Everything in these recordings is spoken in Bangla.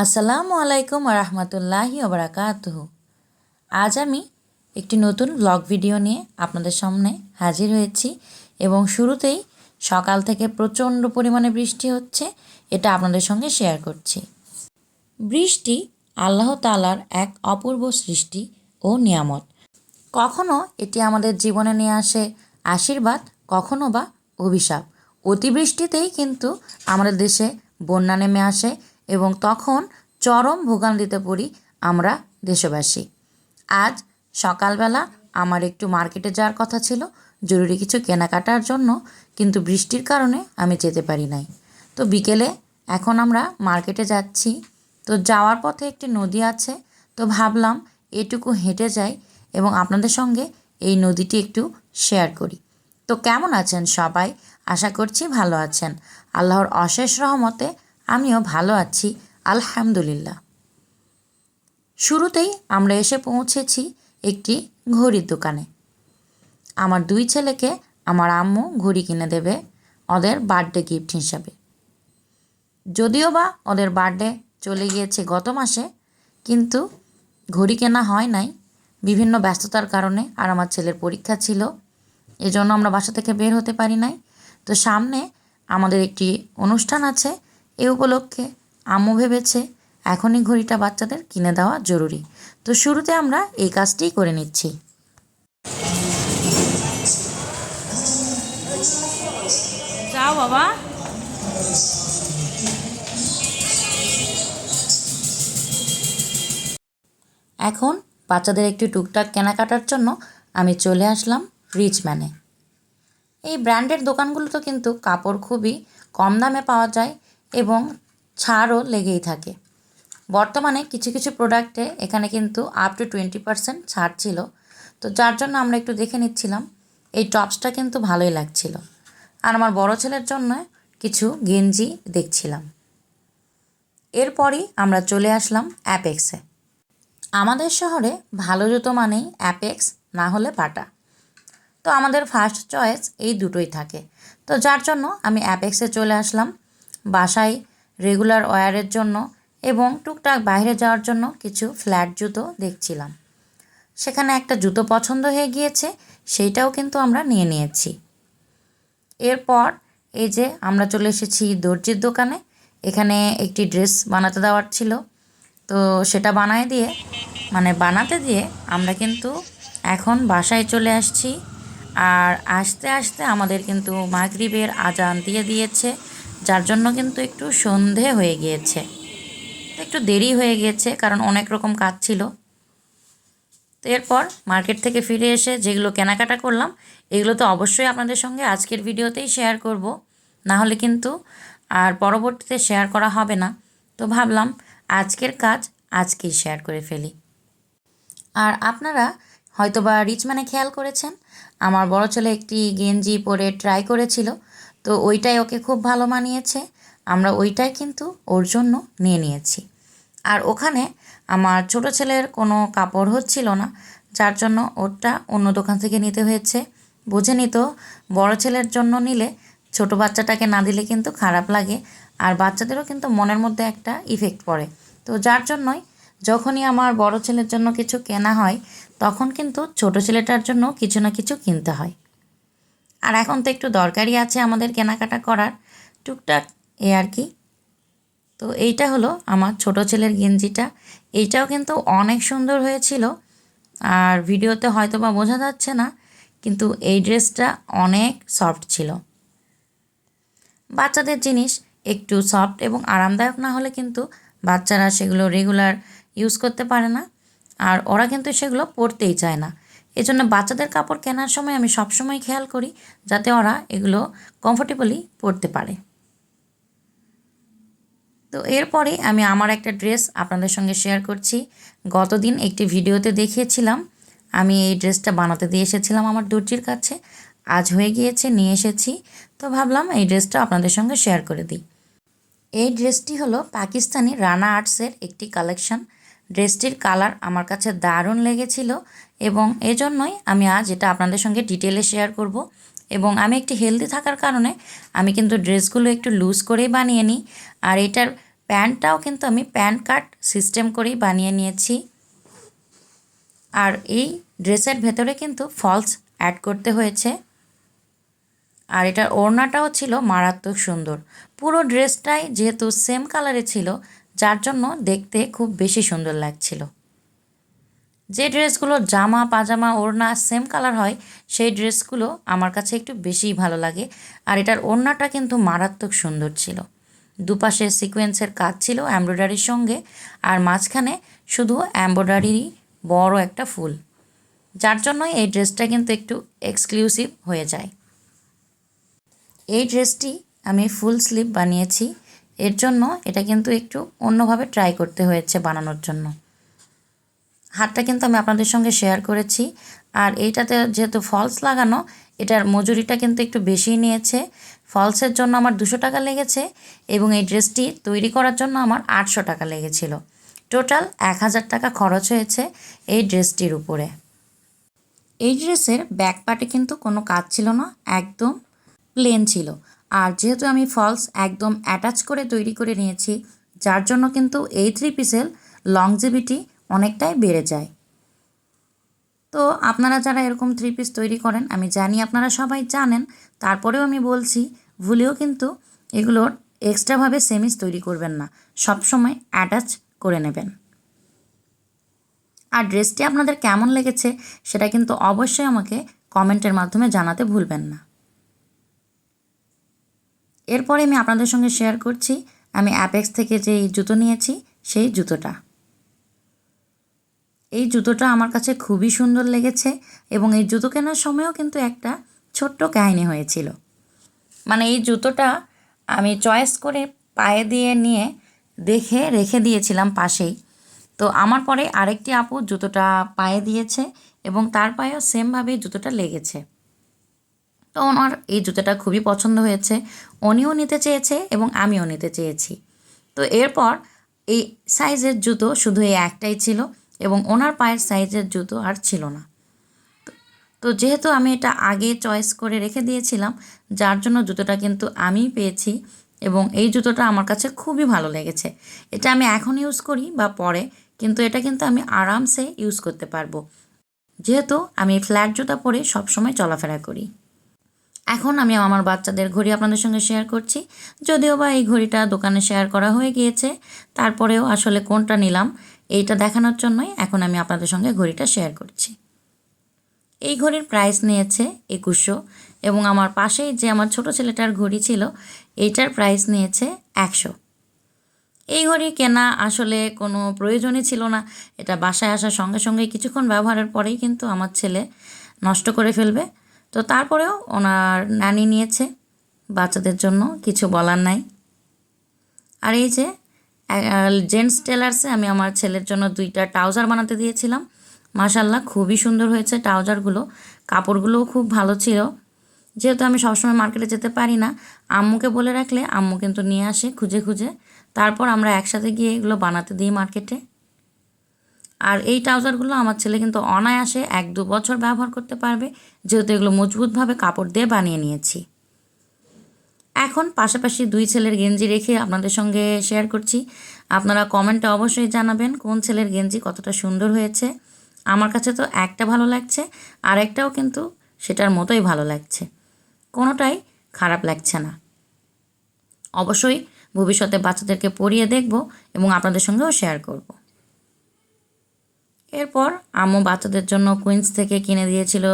আসসালামু আলাইকুম রহমতুল্লাহি ওবরাকাতুহু। আজ আমি একটি নতুন ব্লগ ভিডিও নিয়ে আপনাদের সামনে হাজির হয়েছি এবং শুরুতেই সকাল থেকে প্রচণ্ড পরিমাণে বৃষ্টি হচ্ছে, এটা আপনাদের সঙ্গে শেয়ার করছি। বৃষ্টি আল্লাহ তাআলার এক অপূর্ব সৃষ্টি ও নিয়ামত। কখনো এটি আমাদের জীবনে নিয়ে আসে আশীর্বাদ, কখনো বা অভিশাপ। অতিবৃষ্টিতেই কিন্তু আমাদের দেশে বন্যা নেমে আসে এবং তখন চরম ভোগান্তিতে পড়ি আমরা দেশবাসী। আজ সকালবেলা আমার একটু মার্কেটে যাওয়ার কথা ছিল জরুরি কিছু কেনাকাটার জন্য, কিন্তু বৃষ্টির কারণে আমি যেতে পারি নাই। তো বিকেলে এখন আমরা মার্কেটে যাচ্ছি। তো যাওয়ার পথে একটি নদী আছে, তো ভাবলাম এটুকু হেঁটে যাই এবং আপনাদের সঙ্গে এই নদীটি একটু শেয়ার করি। তো কেমন আছেন সবাই? আশা করছি ভালো আছেন। আল্লাহর অশেষ রহমতে আমিও ভালো আছি, আলহামদুলিল্লাহ। শুরুতেই আমরা এসে পৌঁছেছি একটি ঘড়ির দোকানে। আমার দুই ছেলেকে আমার আম্মু ঘড়ি কিনে দেবে ওদের বার্থডে গিফট হিসাবে। যদিও বা ওদের বার্থডে চলে গিয়েছে গত মাসে, কিন্তু ঘড়ি কেনা হয় নাই বিভিন্ন ব্যস্ততার কারণে, আর আমার ছেলের পরীক্ষা ছিল, এজন্য আমরা বাসা থেকে বের হতে পারি নাই। তো সামনে আমাদের একটি অনুষ্ঠান আছে, এ উপলক্ষে আম্মু ভেবেছে এখনই ঘড়িটা বাচ্চাদের কিনে দেওয়া জরুরি। তো শুরুতে আমরা এই কাজটিই করে নিচ্ছি। যাও বাবা। এখন বাচ্চাদের একটু টুকটাক কেনাকাটার জন্য আমি চলে আসলাম রিচম্যানে। এই ব্র্যান্ডের দোকানগুলোতে কিন্তু কাপড় খুবই কম দামে পাওয়া যায় এবং ছাড়ও লেগেই থাকে। বর্তমানে কিছু কিছু প্রোডাক্টে এখানে কিন্তু আপ টু 20% ছাড় ছিল, তো যার জন্য আমরা একটু দেখে নিচ্ছিলাম। এই টপসটা কিন্তু ভালোই লাগছিল, আর আমার বড় ছেলের জন্য কিছু গেঞ্জি দেখছিলাম। এরপরই আমরা চলে আসলাম অ্যাপেক্সে। আমাদের শহরে ভালো জুতো মানেই অ্যাপেক্স, না হলে বাটা। তো আমাদের ফার্স্ট চয়েস এই দুটোই থাকে, তো যার জন্য আমি অ্যাপেক্সে চলে আসলাম বাসায় রেগুলার ওয়্যারের জন্য এবং টুকটাক বাইরে যাওয়ার জন্য কিছু ফ্ল্যাট জুতো দেখছিলাম। সেখানে একটা জুতো পছন্দ হয়ে গিয়েছে, সেইটাও কিন্তু আমরা নিয়ে নিয়েছি। এরপর এই যে আমরা চলে এসেছি দর্জির দোকানে। এখানে একটি ড্রেস বানাতে দেওয়ার ছিল, তো সেটা বানাতে দিয়ে আমরা কিন্তু এখন বাসায় চলে আসছি। আর আস্তে আস্তে আমাদের কিন্তু মাগরিবের আজান দিয়ে দিয়েছে, যার জন্য কিন্তু একটু সন্ধে হয়ে গিয়েছে, একটু দেরি হয়ে গিয়েছে কারণ অনেক রকম কাজ ছিল। তো এরপর মার্কেট থেকে ফিরে এসে যেগুলো কেনাকাটা করলাম এগুলো তো অবশ্যই আপনাদের সঙ্গে আজকের ভিডিওতেই শেয়ার করব, না হলে কিন্তু আর পরবর্তীতে শেয়ার করা হবে না। তো ভাবলাম আজকের কাজ আজকেই শেয়ার করে ফেলি। আর আপনারা হয়তোবা রিচম্যানে খেয়াল করেছেন, আমার বড় ছেলে একটি গেঞ্জি পরে ট্রাই করেছিল, তো ওইটাই ওকে খুব ভালো মানিয়েছে। আমরা ওইটাই কিন্তু ওর জন্য নিয়ে নিয়েছি। আর ওখানে আমার ছোট ছেলের কোনো কাপড় হচ্ছিল না, যার জন্য ওরটা অন্য দোকান থেকে নিতে হয়েছে। বুঝে নিত বড় ছেলের জন্য নিলে ছোট বাচ্চাটাকে না দিলে কিন্তু খারাপ লাগে, আর বাচ্চাদেরও কিন্তু মনের মধ্যে একটা ইফেক্ট পড়ে। তো যার জন্যই যখনই আমার বড় ছেলের জন্য কিছু কেনা হয় তখন কিন্তু ছোট ছেলেটার জন্য কিছু না কিছু কিনতে হয়। আর এখন তো একটু দরকারই আছে আমাদের কেনাকাটা করার, টুকটাক এ আর কি। তো এইটা হলো আমার ছোট ছেলের গেঞ্জিটা, এইটাও কিন্তু অনেক সুন্দর হয়েছিল। আর ভিডিওতে হয়তো বা বোঝা যাচ্ছে না, কিন্তু এই ড্রেসটা অনেক সফট ছিল। বাচ্চাদের জিনিস একটু সফট এবং আরামদায়ক না হলে কিন্তু বাচ্চারা সেগুলো রেগুলার ইউজ করতে পারে না, আর ওরা কিন্তু সেগুলো পরতেই চায় না। এজন্য বাচ্চাদের কাপড় কেনার সময় আমি সবসময় খেয়াল করি যাতে ওরা এগুলো কমফোর্টেবলি পরতে পারে। তো এরপরে আমি আমার একটা ড্রেস আপনাদের সঙ্গে শেয়ার করছি। গতদিন একটি ভিডিওতে দেখিয়েছিলাম আমি এই ড্রেসটা বানাতে দিয়ে এসেছিলাম আমার দর্জির কাছে, আজ হয়ে গিয়েছে, নিয়ে এসেছি। তো ভাবলাম এই ড্রেসটা আপনাদের সঙ্গে শেয়ার করে দিই। এই ড্রেসটি হলো পাকিস্তানি রানা আর্টসের একটি কালেকশন। ড্রেসটির কালার আমার কাছে দারুণ লেগেছিল এবং এজন্যই আমি আজ এটা আপনাদের সঙ্গে ডিটেলে শেয়ার করব এবং আমি একটু হেলদি থাকার কারণে আমি কিন্তু ড্রেসগুলো একটু লুজ করেই বানিয়ে নিই। আর এটার প্যান্টটাও কিন্তু আমি প্যান্ট কাট সিস্টেম করেই বানিয়ে নিয়েছি। আর এই ড্রেসের ভেতরে কিন্তু ফলস অ্যাড করতে হয়েছে। আর এটার ওড়নাটাও ছিল মারাত্মক সুন্দর। পুরো ড্রেসটাই যেহেতু সেম কালারে ছিল, যার জন্য দেখতে খুব বেশি সুন্দর লাগছিল। যে ড্রেসগুলো জামা পাজামা ওড়না সেম কালার হয়, সেই ড্রেসগুলো আমার কাছে একটু বেশিই ভালো লাগে। আর এটার ওড়নাটা কিন্তু মারাত্মক সুন্দর ছিল। দুপাশে সিকোয়েন্সের কাজ ছিল এমব্রয়ডারির সঙ্গে, আর মাঝখানে শুধু এমব্রয়ডারি বড় একটা ফুল, যার জন্য এই ড্রেসটা কিন্তু একটু এক্সক্লুসিভ হয়ে যায়। এই ড্রেসটি আমি ফুল স্লিভ বানিয়েছি, এর জন্য এটা কিন্তু একটু অন্যভাবে ট্রাই করতে হয়েছে বানানোর জন্য। হাতটা কিন্তু আমি আপনাদের সঙ্গে শেয়ার করেছি। আর এইটাতে যেহেতু ফলস লাগানো, এটার মজুরিটা কিন্তু একটু বেশিই নিয়েছে। ফলসের জন্য আমার 200 টাকা লেগেছে এবং এই ড্রেসটি তৈরি করার জন্য আমার 800 টাকা লেগেছিল। টোটাল 1000 টাকা খরচ হয়েছে এই ড্রেসটির উপরে। এই ড্রেসের ব্যাক পার্টে কিন্তু কোনো কাজ ছিল না, একদম প্লেন ছিল। আর যেহেতু আমি ফলস একদম অ্যাটাচ করে তৈরি করে নিয়েছি, যার জন্য কিন্তু এই 3 পিসের লংজিভিটি অনেকটাই বেড়ে যায়। তো আপনারা যারা এরকম 3 পিস তৈরি করেন, আমি জানি আপনারা সবাই জানেন, তারপরেও আমি বলছি, ভুলেও কিন্তু এগুলোর এক্সট্রাভাবে সেমিস তৈরি করবেন না, সবসময় অ্যাটাচ করে নেবেন। আর ড্রেসটি আপনাদের কেমন লেগেছে সেটা কিন্তু অবশ্যই আমাকে কমেন্টের মাধ্যমে জানাতে ভুলবেন না। এরপরে আমি আপনাদের সঙ্গে শেয়ার করছি আমি অ্যাপেক্স থেকে যে জুতো নিয়েছি সেই জুতোটা। এই জুতোটা আমার কাছে খুবই সুন্দর লেগেছে এবং এই জুতো কেনার সময়ও কিন্তু একটা ছোট্ট কাহিনী হয়েছিল। মানে এই জুতোটা আমি চয়েস করে পায়ে দিয়ে নিয়ে দেখে রেখে দিয়েছিলাম পাশেই। তো আমার পরে আরেকটি আপু জুতোটা পায়ে দিয়েছে এবং তার পায়েও সেমভাবেই জুতোটা লেগেছে। তো ওনার এই জুতোটা খুবই পছন্দ হয়েছে, উনিও নিতে চেয়েছে এবং আমিও নিতে চেয়েছি। তো এরপর এই সাইজের জুতো শুধু এই একটাই ছিল এবং ওনার পায়ের সাইজের জুতো আর ছিল না। তো যেহেতু আমি এটা আগে চয়েস করে রেখে দিয়েছিলাম, যার জন্য জুতোটা কিন্তু আমিই পেয়েছি এবং এই জুতোটা আমার কাছে খুবই ভালো লেগেছে। এটা আমি এখন ইউজ করি বা পরে, কিন্তু এটা কিন্তু আমি আরামসে ইউজ করতে পারবো, যেহেতু আমি ফ্ল্যাট জুতা পরে সবসময় চলাফেরা করি। এখন আমি আমার বাচ্চাদের ঘড়ি আপনাদের সঙ্গে শেয়ার করছি, যদিও বা এই ঘড়িটা দোকানে শেয়ার করা হয়ে গিয়েছে, তারপরেও আসলে কোনটা নিলাম এইটা দেখানোর জন্যই এখন আমি আপনাদের সঙ্গে ঘড়িটা শেয়ার করছি। এই ঘড়ির প্রাইস নিয়েছে 2100 এবং আমার পাশেই যে আমার ছোট ছেলেটার ঘড়ি ছিল এইটার প্রাইস নিয়েছে 100। এই ঘড়ি কেনা আসলে কোনো প্রয়োজনই ছিল না, এটা বাসায় আসার সঙ্গে সঙ্গে কিছুক্ষণ ব্যবহারের পরেই কিন্তু আমার ছেলে নষ্ট করে ফেলবে। তো তারপরেও ওনার নানি নিয়েছে, বাচ্চাদের জন্য কিছু বলার নাই। আর এই যে জেন্টস টেলার্সে আমি আমার ছেলের জন্য 2টা ট্রাউজার বানাতে দিয়েছিলাম। মাশাল্লাহ খুবই সুন্দর হয়েছে ট্রাউজারগুলো, কাপড়গুলোও খুব ভালো ছিল। যেহেতু আমি সবসময় মার্কেটে যেতে পারি না, আম্মুকে বলে রাখলে আম্মু কিন্তু নিয়ে আসে খুঁজে খুঁজে, তারপর আমরা একসাথে গিয়ে এগুলো বানাতে দিই মার্কেটে। আর এই ট্রাউজারগুলো আমার ছেলে কিন্তু অনায়াসে 1-2 বছর ব্যবহার করতে পারবে, যেহেতু এগুলো মজবুতভাবে কাপড় দিয়ে বানিয়ে নিয়েছি। এখন পাশাপাশি 2 ছেলের গেঞ্জি রেখে আপনাদের সঙ্গে শেয়ার করছি। আপনারা কমেন্টে অবশ্যই জানাবেন কোন ছেলের গেঞ্জি কতটা সুন্দর হয়েছে। আমার কাছে তো একটা ভালো লাগছে, আর একটাও কিন্তু সেটার মতোই ভালো লাগছে, কোনোটাই খারাপ লাগছে না। অবশ্যই ভবিষ্যতে বাচ্চাদেরকে পরিয়ে দেখব এবং আপনাদের সঙ্গেও শেয়ার করব। এরপর আম্মু বাচ্চাদের জন্য কুইন্স থেকে কিনে দিয়েছিল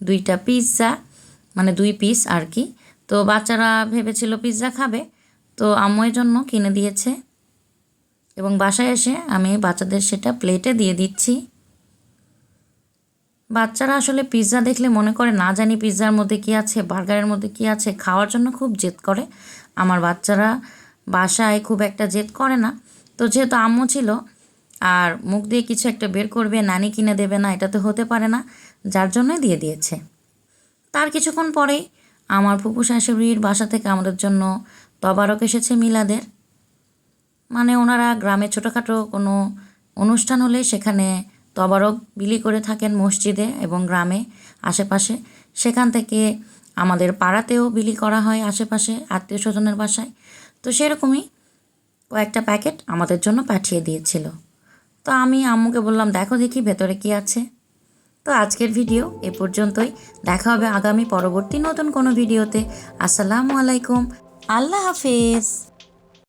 2টা পিৎজা, মানে 2 পিস আর কি। তো বাচ্চারা ভেবেছিল পিৎজা খাবে, তো আম্মুর জন্য কিনে দিয়েছে এবং বাসায় এসে আমি বাচ্চাদের সেটা প্লেটে দিয়ে দিচ্ছি। বাচ্চারা আসলে পিৎজা দেখলে মনে করে না জানি পিৎজার মধ্যে কী আছে, বার্গারের মধ্যে কী আছে, খাওয়ার জন্য খুব জেদ করে। আমার বাচ্চারা বাসায় খুব একটা জেদ করে না। তো যেহেতু আম্মু ছিল আর মুখ দিয়ে কিছু একটা বের করবে, নানি কিনে দেবে না, এটা তো হতে পারে না, যার জন্যই দিয়ে দিয়েছে। তার কিছুক্ষণ পরেই আমার ফুপু শাশুড়ির বাসা থেকে আমাদের জন্য তবারক এসেছে মিলাদের। মানে ওনারা গ্রামে ছোটোখাটো কোনো অনুষ্ঠান হলে সেখানে তবারক বিলি করে থাকেন মসজিদে এবং গ্রামে আশেপাশে, সেখান থেকে আমাদের পাড়াতেও বিলি করা হয় আশেপাশে আত্মীয় স্বজনের বাসায়। তো সেরকমই কয়েকটা প্যাকেট আমাদের জন্য পাঠিয়ে দিয়েছিল। তো আমি আম্মুকে বললাম, দেখো দেখি ভেতরে কি আছে। তো আজকের ভিডিও এ পর্যন্তই। দেখা হবে আগামী পরবর্তী নতুন কোনো ভিডিওতে। আসসালামু আলাইকুম, আল্লাহ হাফেজ।